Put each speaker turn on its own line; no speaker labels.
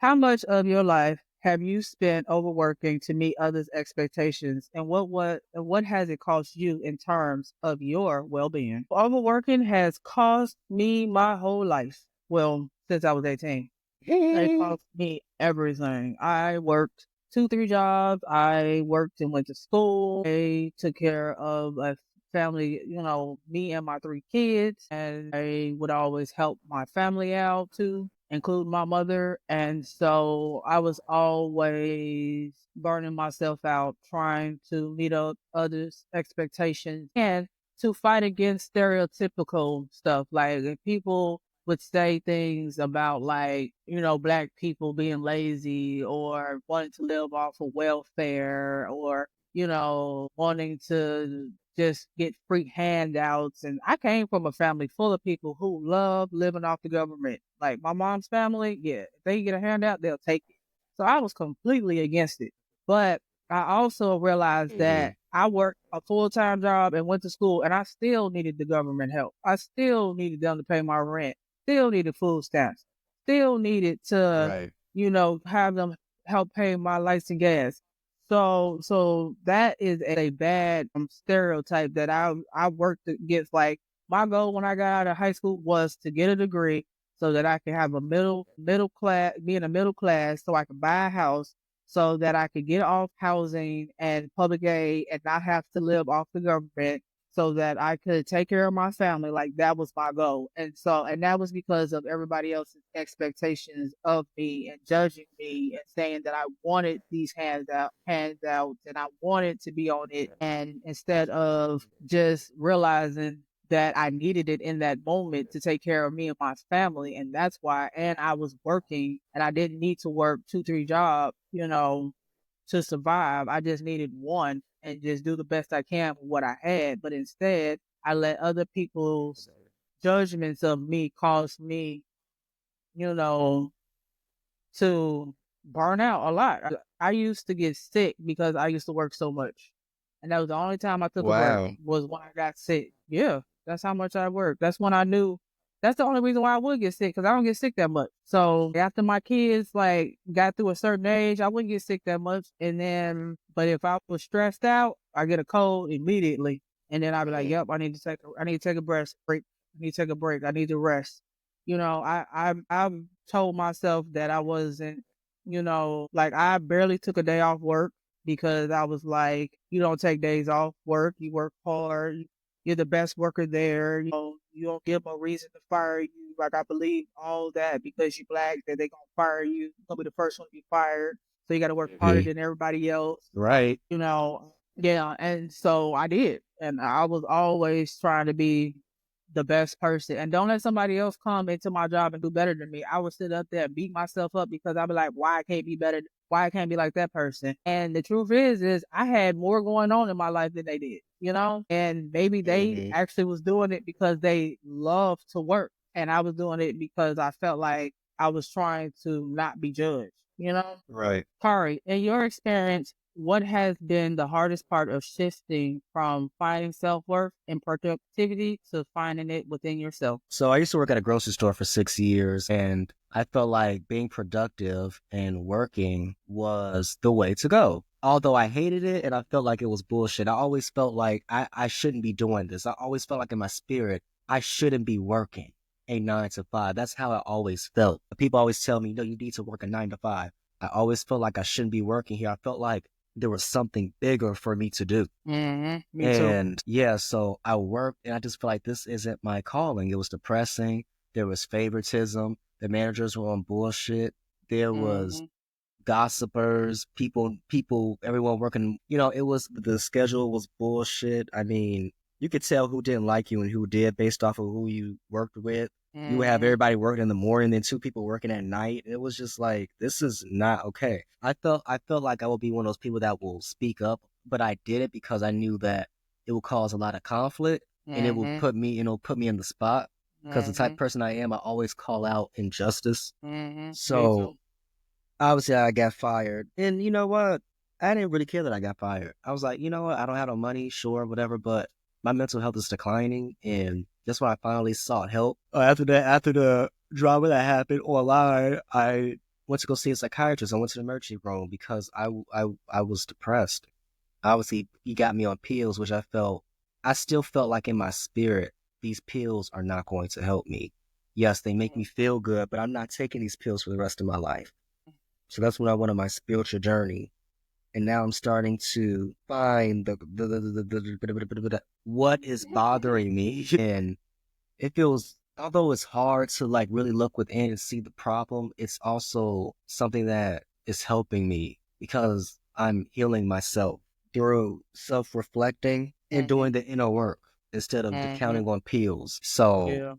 How much of your life have you spent overworking to meet others' expectations, and what has it cost you in terms of your well-being? Overworking has cost me my whole life. Well, since I was 18. It cost me everything. I worked 2, 3 jobs. I worked and went to school. I took care of a family, me and my 3 kids, and I would always help my family out too, including my mother. And so I was always burning myself out trying to meet up others' expectations and to fight against stereotypical stuff. Like if people would say things about like, black people being lazy or wanting to live off of welfare or, wanting to just get free handouts. And I came from a family full of people who love living off the government. Like my mom's family, yeah, if they get a handout, they'll take it. So I was completely against it. But I also realized that
Mhm.
I worked a full-time job and went to school and I still needed the government help. I still needed them to pay my rent, still needed food stamps, still needed to,
Right.
have them help pay my lights and gas. So that is a bad stereotype that I worked against. Like my goal when I got out of high school was to get a degree so that I can have a middle class, be in a middle class, so I can buy a house, so that I could get off housing and public aid and not have to live off the government, so that I could take care of my family. Like that was my goal. And that was because of everybody else's expectations of me and judging me and saying that I wanted these handouts and I wanted to be on it. And instead of just realizing that I needed it in that moment to take care of me and my family. And that's why, and I was working and I didn't need to work 2, 3 jobs, to survive. I just needed one and just do the best I can with what I had. But instead, I let other people's judgments of me cause me, you know, to burn out a lot. I used to get sick because I used to work so much. And that was the only time I took a break
Wow.
was when I got sick. Yeah, that's how much I worked. That's when I knew that's the only reason why I would get sick because I don't get sick that much. So after my kids like got through a certain age, I wouldn't get sick that much. And then, but if I was stressed out, I get a cold immediately. And then I'd be like,
Mm.
"Yep, I need to take a break. I need to take a break. I need to rest." I've told myself that I wasn't, like I barely took a day off work because I was like, you don't take days off work. You work hard. You're the best worker there. You don't give them a reason to fire you. Like I believe all that because you black that they gonna fire you. You're gonna be the first one to be fired. So you got to work harder
Mhm.
than everybody else.
Right.
Yeah, and so I did, and I was always trying to be the best person, and don't let somebody else come into my job and do better than me. I would sit up there and beat myself up because I'd be like, why I can't be better? Why I can't be like that person? And the truth is I had more going on in my life than they did, and maybe they
Mhm.
actually was doing it because they love to work, and I was doing it because I felt like I was trying to not be judged, you know?
Right.
Kari, in your experience, what has been the hardest part of shifting from finding self worth and productivity to finding it within yourself?
So I used to work at a grocery store for 6 years, and I felt like being productive and working was the way to go. Although I hated it and I felt like it was bullshit, I always felt like I shouldn't be doing this. I always felt like in my spirit, I shouldn't be working a 9 to 5. That's how I always felt. People always tell me, no, you need to work a 9 to 5. I always felt like I shouldn't be working here. I felt like there was something bigger for me to do.
Me too.
And yeah, so I worked and I just feel like this isn't my calling. It was depressing. There was favoritism. The managers were on bullshit. There was
hmm
gossipers, everyone working, it was, the schedule was bullshit. I mean, you could tell who didn't like you and who did based off of who you worked with. You would have
hmm
everybody working in the morning, then two people working at night. It was just like, this is not okay. I felt like I would be one of those people that will speak up, but I did it because I knew that it would cause a lot of conflict and
hmm
it'll put me in the spot. Because the type
hmm
of person I am, I always call out injustice.
Me
So
too.
obviously, I got fired. And you know what? I didn't really care that I got fired. I was like, you know what? I don't have no money, sure, whatever, but my mental health is declining. And that's when I finally sought help. After the drama that happened online, I went to go see a psychiatrist. I went to the emergency room because I was depressed. Obviously, he got me on pills, which I still felt like in my spirit, these pills are not going to help me. Yes, they make me feel good, but I'm not taking these pills for the rest of my life. So that's when I went on my spiritual journey. And now I'm starting to find what is bothering me. And it feels, although it's hard to like really look within and see the problem, it's also something that is helping me because I'm healing myself through self-reflecting and
Mhm.
doing the inner work instead of
Mhm.
counting on pills. So
Yeah.